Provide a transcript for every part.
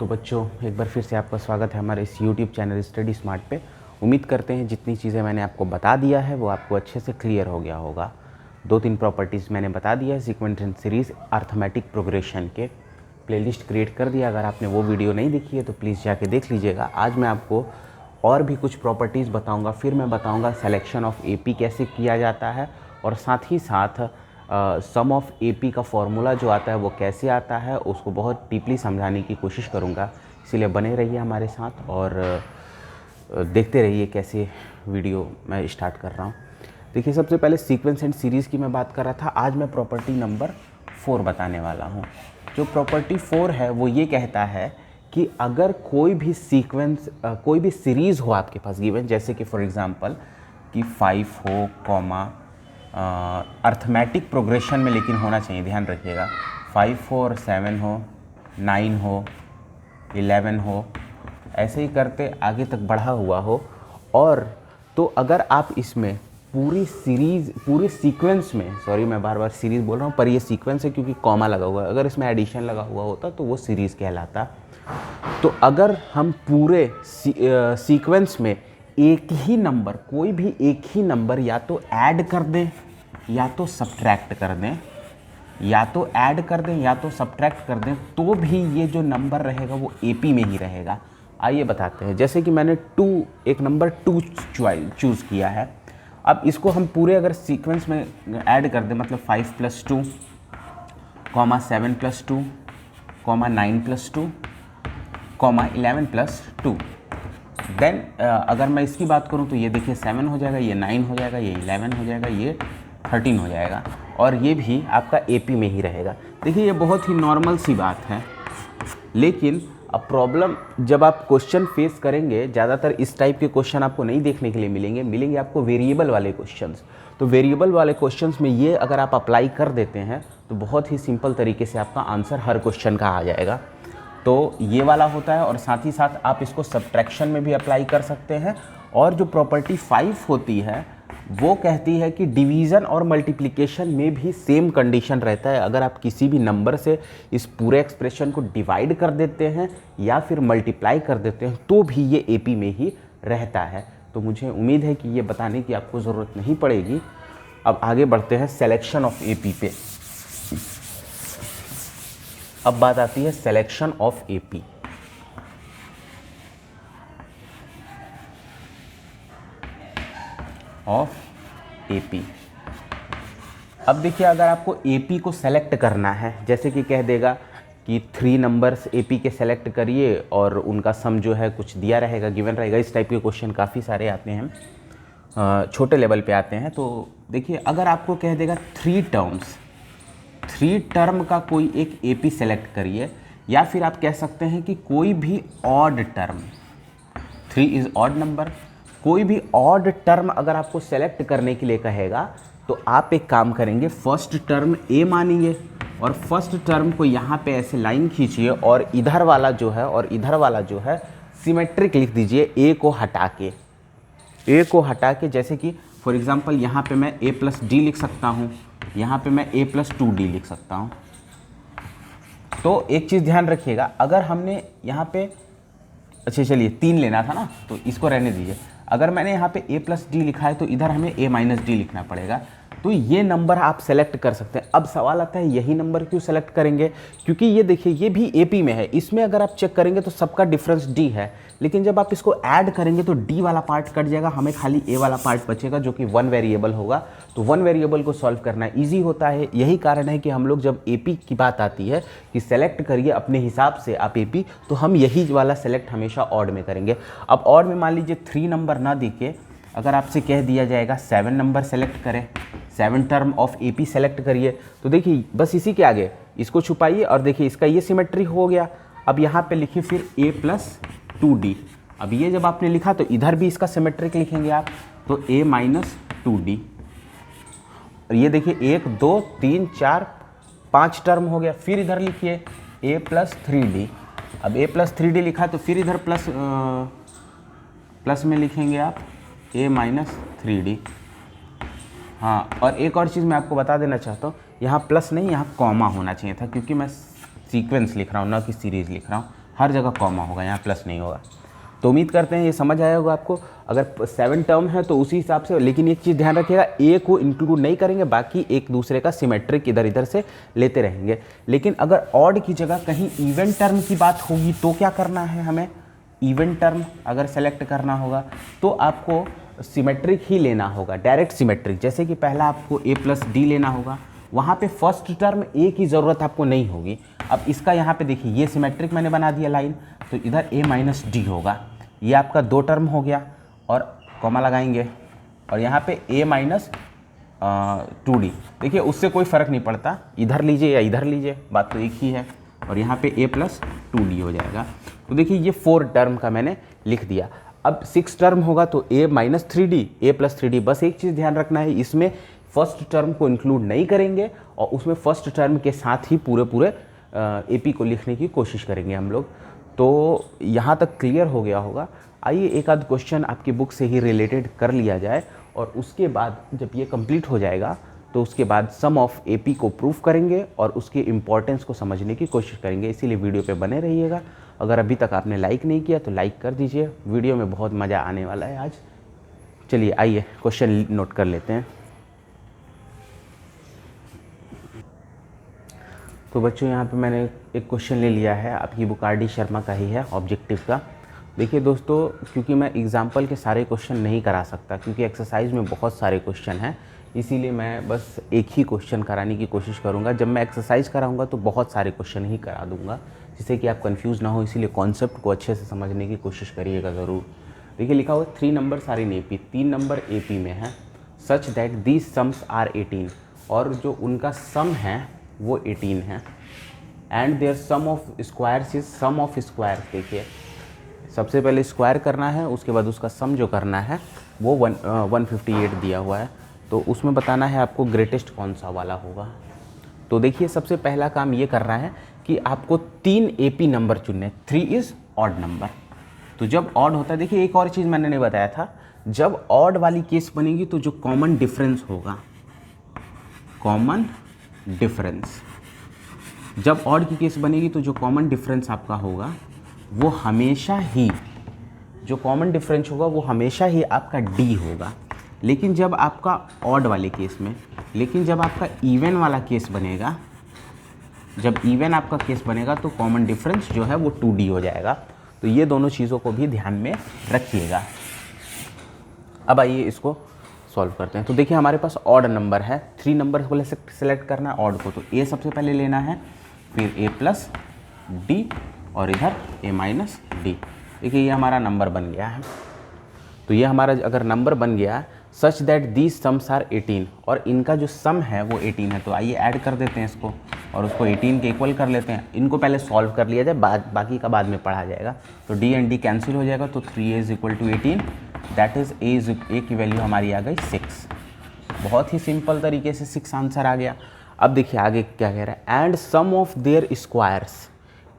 तो बच्चों, एक बार फिर से आपका स्वागत है हमारे इस YouTube चैनल स्टडी स्मार्ट पे। उम्मीद करते हैं जितनी चीज़ें मैंने आपको बता दिया है वो आपको अच्छे से क्लियर हो गया होगा। 2-3 प्रॉपर्टीज़ मैंने बता दिया है sequence and series arithmetic progression के। प्लेलिस्ट क्रिएट कर दिया, अगर आपने वो वीडियो नहीं देखी है तो प्लीज़ जाके देख लीजिएगा। आज मैं आपको और भी कुछ प्रॉपर्टीज़ बताऊँगा, फिर मैं बताऊँगा सिलेक्शन ऑफ AP कैसे किया जाता है, और साथ ही साथ सम ऑफ AP का फॉर्मूला जो आता है वो कैसे आता है उसको बहुत डीपली समझाने की कोशिश करूँगा। इसीलिए बने रहिए हमारे साथ और देखते रहिए कैसे वीडियो मैं स्टार्ट कर रहा हूँ। देखिए, सबसे पहले सीक्वेंस एंड सीरीज़ की मैं बात कर रहा था। आज मैं प्रॉपर्टी नंबर 4 बताने वाला हूँ। जो प्रॉपर्टी 4 है वो ये कहता है कि अगर कोई भी सीक्वेंस कोई भी सीरीज़ हो आपके पास गिवन, जैसे कि फॉर एग्ज़ाम्पल कि 5 हो कॉमा अर्थमेटिक प्रोग्रेशन में लेकिन होना चाहिए, ध्यान रखिएगा, 5 हो और 7 हो, 9 हो, 11 हो, ऐसे ही करते आगे तक बढ़ा हुआ हो। और तो अगर आप इसमें पूरी सीरीज़ पूरे सीक्वेंस में, सॉरी मैं बार बार सीरीज़ बोल रहा हूँ पर ये सीक्वेंस है क्योंकि कॉमा लगा हुआ है, अगर इसमें एडिशन लगा हुआ होता तो वो सीरीज़ कहलाता। तो अगर हम पूरे सीक्वेंस में एक ही नंबर, कोई भी एक ही नंबर या तो ऐड कर दें या तो सब्ट्रैक्ट कर दें, या तो ऐड कर दें या तो सब्ट्रैक्ट कर दें, तो भी ये जो नंबर रहेगा वो AP में ही रहेगा। आइए बताते हैं। जैसे कि मैंने एक नंबर 2 चूज़ किया है। अब इसको हम पूरे अगर सीक्वेंस में ऐड कर दें, मतलब 5 + 2, 7 + 2, 9 + 2, 11 + 2, देन अगर मैं इसकी बात करूं तो ये देखिए 7 हो जाएगा, ये 9 हो जाएगा, ये 11 हो जाएगा, ये 13 हो जाएगा, और ये भी आपका AP में ही रहेगा। देखिए, ये बहुत ही नॉर्मल सी बात है, लेकिन अब प्रॉब्लम जब आप क्वेश्चन फेस करेंगे, ज़्यादातर इस टाइप के क्वेश्चन आपको नहीं देखने के लिए मिलेंगे आपको वेरिएबल वाले क्वेश्चंस। तो वेरिएबल वाले क्वेश्चंस में ये अगर आप अप्लाई कर देते हैं तो बहुत ही सिंपल तरीके से आपका आंसर हर क्वेश्चन का आ जाएगा। तो ये वाला होता है, और साथ ही साथ आप इसको सब्ट्रैक्शन में भी अप्लाई कर सकते हैं। और जो प्रॉपर्टी 5 होती है वो कहती है कि डिवीज़न और मल्टीप्लिकेशन में भी सेम कंडीशन रहता है। अगर आप किसी भी नंबर से इस पूरे एक्सप्रेशन को डिवाइड कर देते हैं या फिर मल्टीप्लाई कर देते हैं तो भी ये AP में ही रहता है। तो मुझे उम्मीद है कि ये बताने की आपको ज़रूरत नहीं पड़ेगी। अब आगे बढ़ते हैं सिलेक्शन ऑफ AP पे। अब बात आती है सिलेक्शन ऑफ AP। अब देखिए, अगर आपको AP को सेलेक्ट करना है, जैसे कि कह देगा कि 3 नंबर्स AP के सेलेक्ट करिए और उनका सम जो है कुछ दिया रहेगा, गिवन रहेगा। इस टाइप के क्वेश्चन काफ़ी सारे आते हैं, छोटे लेवल पे आते हैं। तो देखिए, अगर आपको कह देगा 3 टर्म का कोई एक AP सेलेक्ट करिए, या फिर आप कह सकते हैं कि कोई भी odd term, 3 is odd number, कोई भी ऑड टर्म अगर आपको सेलेक्ट करने के लिए कहेगा तो आप एक काम करेंगे, फर्स्ट टर्म A मानेंगे और फर्स्ट टर्म को यहाँ पे ऐसे लाइन खींचिए और इधर वाला जो है और इधर वाला जो है सिमेट्रिक लिख दीजिए A को हटा के। जैसे कि फॉर एग्जांपल यहाँ पे मैं A + D लिख सकता हूँ, यहाँ पे मैं A + 2D लिख सकता हूँ। तो एक चीज़ ध्यान रखिएगा, अगर हमने यहाँ पे, अच्छा चलिए 3 लेना था ना, तो इसको रहने दीजिए। अगर मैंने यहाँ पे A + D लिखा है तो इधर हमें A - D लिखना पड़ेगा। तो ये नंबर आप सेलेक्ट कर सकते हैं। अब सवाल आता है यही नंबर क्यों सेलेक्ट करेंगे, क्योंकि ये देखिए ये भी AP में है। इसमें अगर आप चेक करेंगे तो सबका डिफरेंस D है, लेकिन जब आप इसको ऐड करेंगे तो D वाला पार्ट कट जाएगा, हमें खाली A वाला पार्ट बचेगा जो कि 1 वेरिएबल होगा। तो 1 वेरिएबल को सॉल्व करना ईजी होता है। यही कारण है कि हम लोग जब AP की बात आती है कि सेलेक्ट करिए अपने हिसाब से आप AP, तो हम यही वाला सेलेक्ट हमेशा ऑड में करेंगे। अब ऑड में मान लीजिए 3 नंबर ना दिखे, अगर आपसे कह दिया जाएगा 7 नंबर सेलेक्ट करें, 7 टर्म ऑफ AP सेलेक्ट करिए, तो देखिए बस इसी के आगे इसको छुपाइए और देखिए इसका ये सिमेट्री हो गया। अब यहाँ पे लिखिए फिर A + 2D। अब ये जब आपने लिखा तो इधर भी इसका सिमेट्रिक लिखेंगे आप, तो A - 2D। और ये देखिए 1 2 3 4 5 टर्म हो गया। फिर इधर लिखिए A + 3D। अब A + 3D लिखा तो फिर इधर प्लस में लिखेंगे आप A - 3D। हाँ, और एक और चीज़ मैं आपको बता देना चाहता हूँ, यहाँ प्लस नहीं, यहाँ कॉमा होना चाहिए था, क्योंकि मैं सीक्वेंस लिख रहा हूँ ना कि सीरीज़ लिख रहा हूँ। हर जगह कॉमा होगा, यहाँ प्लस नहीं होगा। तो उम्मीद करते हैं ये समझ आया होगा आपको। अगर 7 टर्म है तो उसी हिसाब से, लेकिन एक चीज़ ध्यान रखिएगा, ए को इंक्लूड नहीं करेंगे, बाकी एक दूसरे का सिमेट्रिक इधर इधर से लेते रहेंगे। लेकिन अगर ऑड की जगह कहीं इवन टर्म की बात होगी तो क्या करना है, हमें इवन टर्म अगर सेलेक्ट करना होगा तो आपको सिमेट्रिक ही लेना होगा, डायरेक्ट सिमेट्रिक। जैसे कि पहला आपको a प्लस डी लेना होगा, वहाँ पे फर्स्ट टर्म a की ज़रूरत आपको नहीं होगी। अब इसका यहाँ पे देखिए, ये सिमेट्रिक मैंने बना दिया लाइन, तो इधर a माइनस डी होगा, ये आपका 2 टर्म हो गया और कॉमा लगाएंगे, और यहाँ पे a माइनस 2d। देखिए उससे कोई फ़र्क नहीं पड़ता, इधर लीजिए या इधर लीजिए, बात तो एक ही है। और यहाँ पे a प्लस 2d हो जाएगा। तो देखिए ये 4 टर्म का मैंने लिख दिया। अब 6 टर्म होगा तो a minus 3d, a plus 3d। बस एक चीज़ ध्यान रखना है, इसमें फर्स्ट टर्म को इंक्लूड नहीं करेंगे और उसमें फर्स्ट टर्म के साथ ही पूरे AP को लिखने की कोशिश करेंगे हम लोग। तो यहाँ तक क्लियर हो गया होगा। आइए एक आध क्वेश्चन आपकी बुक से ही रिलेटेड कर लिया जाए, और उसके बाद जब ये कंप्लीट हो जाएगा तो उसके बाद सम ऑफ AP को प्रूफ करेंगे और उसके इम्पोर्टेंस को समझने की कोशिश करेंगे। इसीलिए वीडियो पे बने रहिएगा। अगर अभी तक आपने लाइक नहीं किया तो लाइक कर दीजिए, वीडियो में बहुत मज़ा आने वाला है आज। चलिए आइए क्वेश्चन नोट कर लेते हैं। तो बच्चों यहाँ पे मैंने एक क्वेश्चन ले लिया है, आपकी बुक RD शर्मा का ही है, ऑब्जेक्टिव का। देखिए दोस्तों, क्योंकि मैं एग्जाम्पल के सारे क्वेश्चन नहीं करा सकता, क्योंकि एक्सरसाइज में बहुत सारे क्वेश्चन हैं, इसीलिए मैं बस एक ही क्वेश्चन कराने की कोशिश करूँगा। जब मैं एक्सरसाइज कराऊँगा तो बहुत सारे क्वेश्चन ही करा दूँगा, जिससे कि आप कंफ्यूज ना हो। इसीलिए कॉन्सेप्ट को अच्छे से समझने की कोशिश करिएगा ज़रूर। देखिए लिखा हुआ 3 numbers are in AP, 3 number AP में है, such that these sums are 18, और जो उनका सम है वो 18 है, and their sum of squares is sum of squares. देखिए सबसे पहले स्क्वायर करना है, उसके बाद उसका सम जो करना है वो 158 दिया हुआ है, तो उसमें बताना है आपको ग्रेटेस्ट कौन सा वाला होगा। तो देखिए सबसे पहला काम ये करना है कि आपको 3 AP नंबर चुनने। 3 इज़ ऑड नंबर। तो जब ऑड होता है, देखिए एक और चीज़ मैंने नहीं बताया था, जब ऑड वाली केस बनेगी तो जो कॉमन डिफरेंस होगा, कॉमन डिफरेंस, जब ऑड की केस बनेगी तो जो कॉमन डिफरेंस आपका होगा वो हमेशा ही, जो कॉमन डिफरेंस होगा वो हमेशा ही आपका D होगा। लेकिन जब आपका ऑड वाले केस में, लेकिन जब आपका इवन वाला केस बनेगा, जब इवन आपका केस बनेगा तो कॉमन डिफरेंस जो है वो 2D हो जाएगा। तो ये दोनों चीज़ों को भी ध्यान में रखिएगा। अब आइए इसको सॉल्व करते हैं। तो देखिए हमारे पास ऑड नंबर है, 3 नंबर को सेलेक्ट करना है ऑड को, तो A सबसे पहले लेना है, फिर A प्लस D और इधर A माइनस D। देखिए ये हमारा नंबर बन गया है। तो ये हमारा अगर नंबर बन गया such that these sums are 18, और इनका जो सम है वो 18 है, तो आइए ऐड कर देते हैं इसको और उसको 18 के इक्वल कर लेते हैं। इनको पहले सॉल्व कर लिया जाए, बाकी का बाद में पढ़ा जाएगा। तो D एंड D कैंसिल हो जाएगा, तो 3A is equal to 18, that is A की वैल्यू हमारी आ गई 6। बहुत ही सिंपल तरीके से 6 आंसर आ गया। अब देखिए आगे क्या कह रहा है, and sum of their squares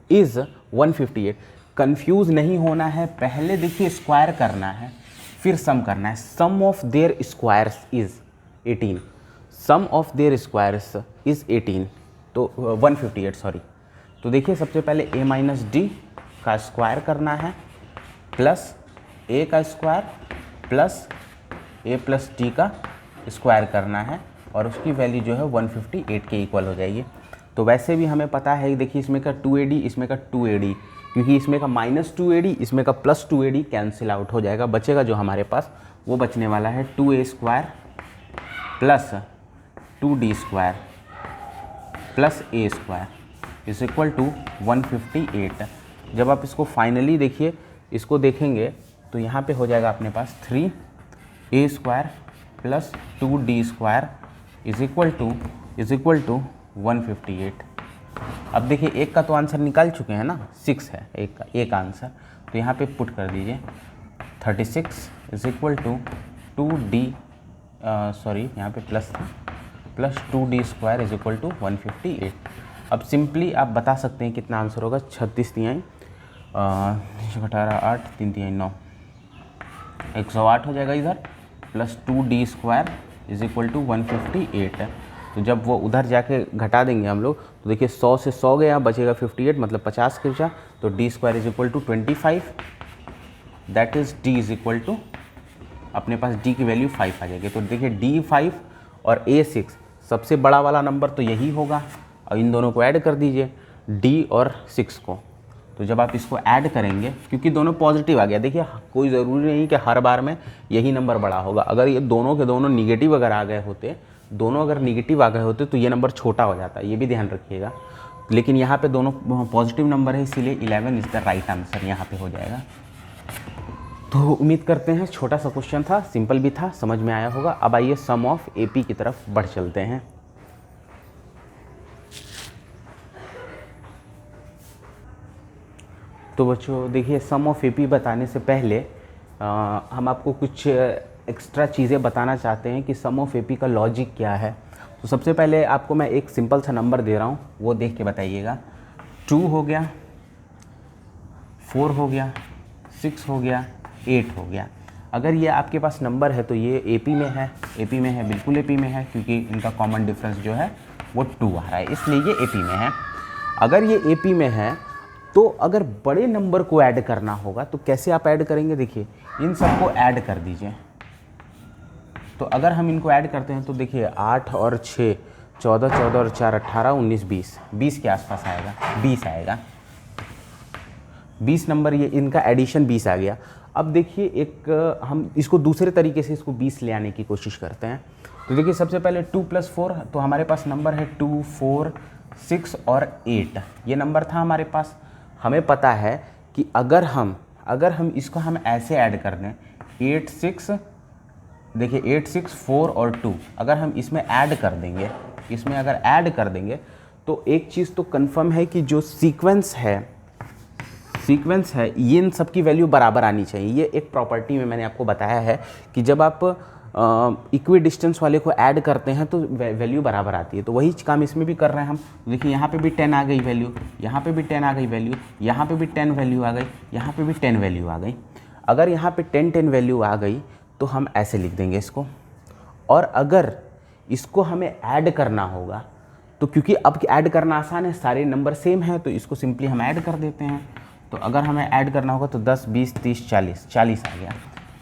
is 158। Confuse नहीं होना है, पहले देखिए स्क्वायर करना है फिर सम करना है। Sum of their squares is 18, sum of their squares is 18, तो 158 सॉरी। तो देखिए सबसे पहले A माइनस D का स्क्वायर करना है, प्लस A का square plus A plus D का स्क्वायर करना है, और उसकी वैल्यू जो है 158 के इक्वल हो जाएगी। तो वैसे भी हमें पता है, देखिए इसमें का 2AD, इसमें का 2AD, क्योंकि इसमें का माइनस 2AD, इसमें का प्लस 2AD कैंसिल आउट हो जाएगा। बचेगा जो हमारे पास वो बचने वाला है 2A square plus 2D square plus A square is equal to 158। जब आप इसको फाइनली देखिए, इसको देखेंगे तो यहाँ पे हो जाएगा अपने पास 3A square plus 2D square is equal to 158। अब देखिए एक का तो आंसर निकाल चुके हैं ना, 6 है एक आंसर, तो यहाँ पे पुट कर दीजिए 36 is equal to 2D, sorry यहाँ पे प्लस था, plus 2D square is equal to 158। अब सिंपली आप बता सकते हैं कितना आंसर होगा। 36 तिहाई 18 8 3 तिहाई 9, 108 हो जाएगा इधर, plus 2D square is equal to 158। तो जब वो उधर जाके घटा देंगे हम लोग तो देखिए 100 से 100 गया, बचेगा 58, मतलब 50 के बचा। तो D square is equal to 25, that is D is equal to, अपने पास डी की वैल्यू 5 आ जाएगी। तो देखिए डी 5 और ए 6, सबसे बड़ा वाला नंबर तो यही होगा, और इन दोनों को ऐड कर दीजिए, डी और 6 को। तो जब आप इसको ऐड करेंगे, क्योंकि दोनों पॉजिटिव आ गया, देखिए कोई ज़रूरी नहीं कि हर बार में यही नंबर बड़ा होगा। अगर ये दोनों के दोनों निगेटिव अगर आ गए होते, दोनों अगर निगेटिव आ गए होते तो ये नंबर छोटा हो जाता, ये भी ध्यान रखिएगा। लेकिन यहाँ पे दोनों पॉजिटिव नंबर है, इसीलिए 11 इज़ द राइट आंसर यहाँ पे हो जाएगा। तो उम्मीद करते हैं छोटा सा क्वेश्चन था, सिंपल भी था, समझ में आया होगा। अब आइए सम ऑफ एपी की तरफ बढ़ चलते हैं। तो बच्चों देखिए, सम ऑफ एपी बताने से पहले हम आपको कुछ एक्स्ट्रा चीज़ें बताना चाहते हैं कि सम ऑफ एपी का लॉजिक क्या है। तो सबसे पहले आपको मैं एक सिंपल सा नंबर दे रहा हूँ, वो देख के बताइएगा। 2 हो गया, 4 हो गया, 6 हो गया, 8 हो गया। अगर ये आपके पास नंबर है तो ये एपी में है, एपी में है, बिल्कुल एपी में है, क्योंकि इनका कॉमन डिफरेंस जो है वो 2 आ रहा है, इसलिए ये एपी में है। अगर ये एपी में है तो अगर बड़े नंबर को ऐड करना होगा तो कैसे आप ऐड करेंगे, देखिए इन सबको ऐड कर दीजिए। तो अगर हम इनको ऐड करते हैं तो देखिए 8 और 6 14, 14 और 4 18, 19, 20, 20 के आसपास आएगा, 20 आएगा, 20 नंबर, ये इनका एडिशन 20 आ गया। अब देखिए एक हम इसको दूसरे तरीके से इसको 20 ले आने की कोशिश करते हैं। तो देखिए सबसे पहले 2 + 4, तो हमारे पास नंबर है 2, 4, 6 और 8, ये नंबर था हमारे पास। हमें पता है कि अगर हम इसको हम ऐसे ऐड कर दें, 8, 6, देखिए 8, 6, 4 और 2, अगर हम इसमें ऐड कर देंगे, इसमें अगर ऐड कर देंगे तो एक चीज़ तो कंफर्म है कि जो सीक्वेंस है ये इन सब की वैल्यू बराबर आनी चाहिए। ये एक प्रॉपर्टी में मैंने आपको बताया है कि जब आप इक्वी डिस्टेंस वाले को ऐड करते हैं तो वैल्यू बराबर आती है। तो वही काम इसमें भी कर रहे हैं हम। देखिए यहाँ पे भी 10 आ गई वैल्यू, यहाँ पे भी 10 आ गई वैल्यू, यहाँ पे भी 10 वैल्यू आ गई, यहाँ पे भी 10 वैल्यू आ गई। अगर यहाँ पे 10 वैल्यू आ गई तो हम ऐसे लिख देंगे इसको। और अगर इसको हमें ऐड करना होगा तो क्योंकि अब ऐड करना आसान है, सारे नंबर सेम है, तो इसको सिंपली हम ऐड कर देते हैं। तो अगर हमें ऐड करना होगा तो 10, 20, 30, 40 आ गया।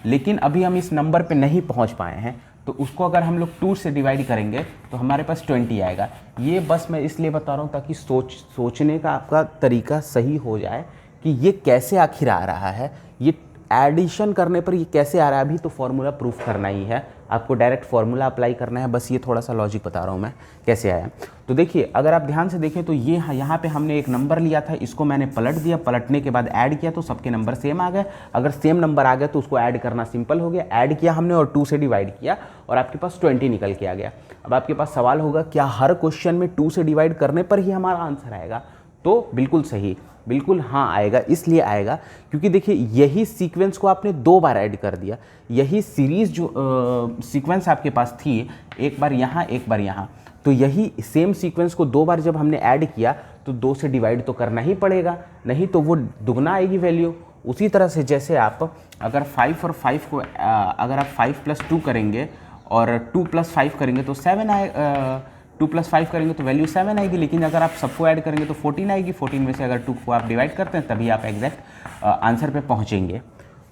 लेकिन अभी हम इस नंबर पे नहीं पहुंच पाए हैं, तो उसको अगर हम लोग 2 से डिवाइड करेंगे तो हमारे पास 20 आएगा। ये बस मैं इसलिए बता रहा हूँ ताकि सोचने का आपका तरीका सही हो जाए कि ये कैसे आखिर आ रहा है, ये एडिशन करने पर ये कैसे आ रहा है। अभी तो फॉर्मूला प्रूफ करना ही है, आपको डायरेक्ट फार्मूला अप्लाई करना है, बस ये थोड़ा सा लॉजिक बता रहा हूँ मैं कैसे आया। तो देखिए अगर आप ध्यान से देखें तो ये यहाँ पे हमने एक नंबर लिया था, इसको मैंने पलट दिया, पलटने के बाद ऐड किया तो सबके नंबर सेम आ गए। अगर सेम नंबर आ गए तो उसको ऐड करना सिंपल हो गया। ऐड किया हमने और 2 से डिवाइड किया और आपके पास 20 निकल के आ गया। अब आपके पास सवाल होगा क्या हर क्वेश्चन में 2 से डिवाइड करने पर ही हमारा आंसर आएगा? तो बिल्कुल सही, बिल्कुल हाँ आएगा। इसलिए आएगा क्योंकि देखिए यही सीक्वेंस को आपने 2 बार ऐड कर दिया। यही सीरीज़ जो सीक्वेंस आपके पास थी, एक बार यहाँ एक बार यहाँ, तो यही सेम सीक्वेंस को 2 बार जब हमने ऐड किया तो 2 से डिवाइड तो करना ही पड़ेगा, नहीं तो वो दुगना आएगी वैल्यू। उसी तरह से जैसे आप अगर 5 और 5 को अगर आप 5 + 2 करेंगे और 2 + 5 करेंगे तो 7 आए, 2 + 5 करेंगे तो वैल्यू 7 आएगी। लेकिन अगर आप सबको ऐड करेंगे तो 14 आएगी। 14 में से अगर 2 को आप डिवाइड करते हैं तभी आप एग्जैक्ट आंसर पे पहुंचेंगे।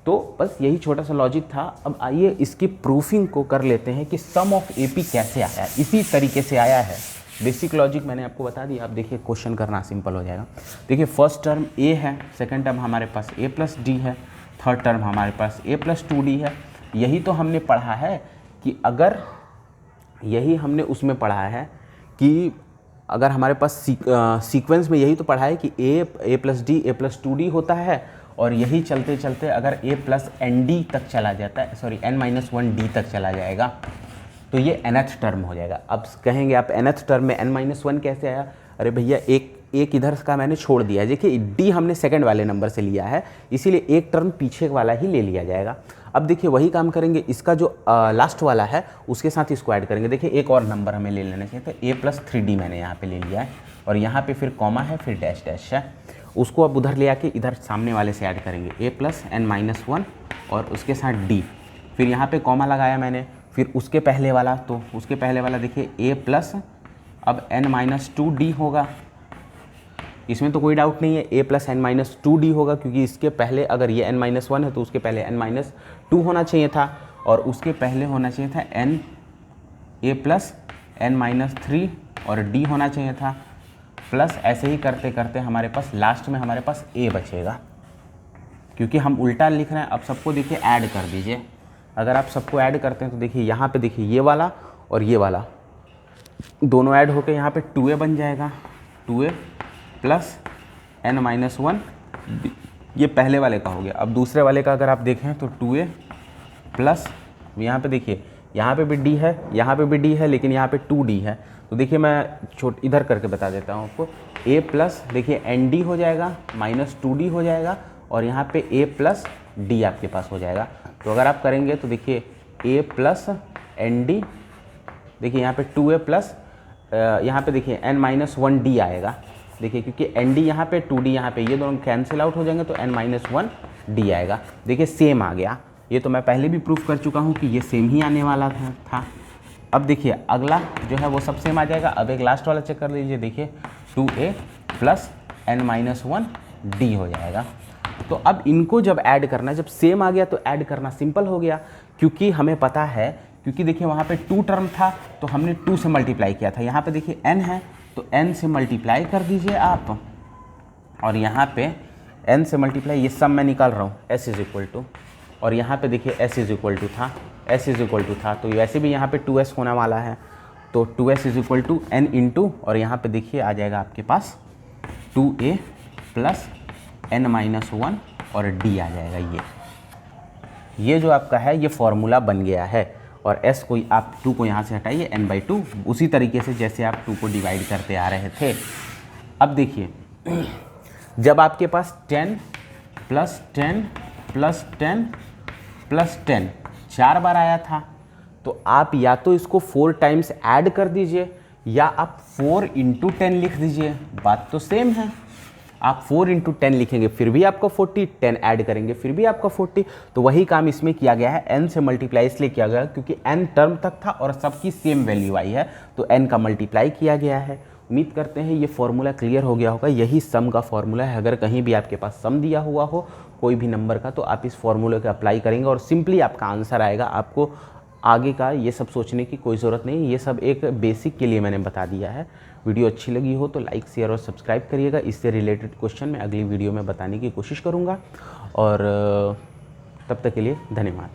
तो बस यही छोटा सा लॉजिक था। अब आइए इसकी प्रूफिंग को कर लेते हैं कि सम ऑफ एपी कैसे आया है। इसी तरीके से आया है, बेसिक लॉजिक मैंने आपको बता दिया। अब देखिए क्वेश्चन करना सिंपल हो जाएगा। देखिए फर्स्ट टर्म ए है, सेकेंड टर्म हमारे पास a + d है, थर्ड टर्म हमारे पास a + 2d है। यही तो हमने पढ़ा है कि अगर यही हमने उसमें पढ़ा है कि अगर हमारे पास सीक्वेंस में यही तो पढ़ा है कि a + d a + 2d होता है, और यही चलते चलते अगर a + nd तक चला जाता है, सॉरी n-1d तक चला जाएगा तो ये nth टर्म हो जाएगा। अब कहेंगे आप nth टर्म में n-1 कैसे आया? अरे भैया एक इधर का मैंने छोड़ दिया। देखिए d हमने सेकंड वाले नंबर से लिया है, इसीलिए एक टर्म पीछे वाला ही ले लिया जाएगा। अब देखिए वही काम करेंगे, इसका जो लास्ट वाला है उसके साथ इसको ऐड करेंगे। देखिए एक और नंबर हमें ले लेना चाहिए, तो a + 3d मैंने यहाँ पे ले लिया है, और यहाँ पे फिर कॉमा है, फिर डैश डैश है। उसको अब उधर ले आके इधर सामने वाले से ऐड करेंगे, a + n-1 और उसके साथ d। फिर यहाँ पे कॉमा लगाया मैंने, फिर उसके पहले वाला, तो उसके पहले वाला देखिए a + अब n-2d होगा, इसमें तो कोई डाउट नहीं है, a प्लस n-2d होगा, क्योंकि इसके पहले अगर ये n-1 है तो उसके पहले n-2 होना चाहिए था, और उसके पहले होना चाहिए था a प्लस n-3 और d होना चाहिए था, प्लस ऐसे ही करते करते हमारे पास लास्ट में हमारे पास a बचेगा, क्योंकि हम उल्टा लिख रहे हैं। अब सबको देखिए ऐड कर दीजिए, अगर आप सबको ऐड करते हैं तो देखिए यहाँ पे देखिए ये वाला और ये वाला दोनों ऐड होकर यहाँ पे 2a बन जाएगा, 2a प्लस n-1, ये पहले वाले का हो गया। अब दूसरे वाले का अगर आप देखें तो 2a प्लस, यहाँ पे देखिए यहाँ पे भी d है, यहाँ पे भी d है, लेकिन यहाँ पे 2d है, तो देखिए मैं इधर करके बता देता हूँ आपको, a प्लस देखिए nd हो जाएगा, -2d हो जाएगा, और यहाँ पे a प्लस d आपके पास हो जाएगा। तो अगर आप करेंगे तो देखिए a प्लस nd, देखिए यहाँ पे 2a प्लस यहाँ पे देखिए n-1d आएगा, देखिए क्योंकि nd यहाँ पे 2d यहाँ पे, ये दोनों कैंसिल आउट हो जाएंगे तो n-1d आएगा। देखिए सेम आ गया, ये तो मैं पहले भी प्रूफ कर चुका हूँ कि ये सेम ही आने वाला था। अब देखिए अगला जो है वो सब सेम आ जाएगा। अब एक लास्ट वाला चेक कर लीजिए, देखिए 2a प्लस n-1d हो जाएगा। तो अब इनको जब ऐड करना, जब सेम आ गया तो ऐड करना सिंपल हो गया, क्योंकि हमें पता है, क्योंकि देखिए वहाँ पे 2 टर्म था तो हमने 2 से मल्टीप्लाई किया था, यहाँ पे देखिए n है तो n से मल्टीप्लाई कर दीजिए आप, और यहाँ पे n से मल्टीप्लाई, ये सब मैं निकाल रहा हूँ, s इज इक्वल टू, और यहाँ पे देखिए s इज इक्वल टू था, s इज इक्वल टू था, तो वैसे भी यहाँ पे 2s होने वाला है, तो 2s is equal to n into, और यहाँ पे देखिए आ जाएगा आपके पास 2a प्लस n-1 और d आ जाएगा। ये जो आपका है ये फॉर्मूला बन गया है, और s को आप 2 को यहाँ से हटाइए, n/2, उसी तरीके से जैसे आप 2 को डिवाइड करते आ रहे थे। अब देखिए जब आपके पास 10 प्लस 10 प्लस 10 प्लस 10 4 बार आया था, तो आप या तो इसको 4 टाइम्स ऐड कर दीजिए, या आप 4 इंटू 10 लिख दीजिए, बात तो सेम है। आप 4 इंटू 10 लिखेंगे फिर भी आपका 40, 10 ऐड करेंगे फिर भी आपका 40, तो वही काम इसमें किया गया है। n से मल्टीप्लाई इसलिए किया गया क्योंकि n टर्म तक था और सबकी सेम वैल्यू आई है, तो n का मल्टीप्लाई किया गया है। उम्मीद करते हैं ये फॉर्मूला क्लियर हो गया होगा। यही सम का फॉर्मूला है। अगर कहीं भी आपके पास सम दिया हुआ हो कोई भी नंबर का, तो आप इस फॉर्मूले को अप्लाई करेंगे और सिंपली आपका आंसर आएगा। आपको आगे का ये सब सोचने की कोई ज़रूरत नहीं, ये सब एक बेसिक के लिए मैंने बता दिया है। वीडियो अच्छी लगी हो तो लाइक, शेयर और सब्सक्राइब करिएगा। इससे रिलेटेड क्वेश्चन मैं अगली वीडियो में बताने की कोशिश करूँगा, और तब तक के लिए धन्यवाद।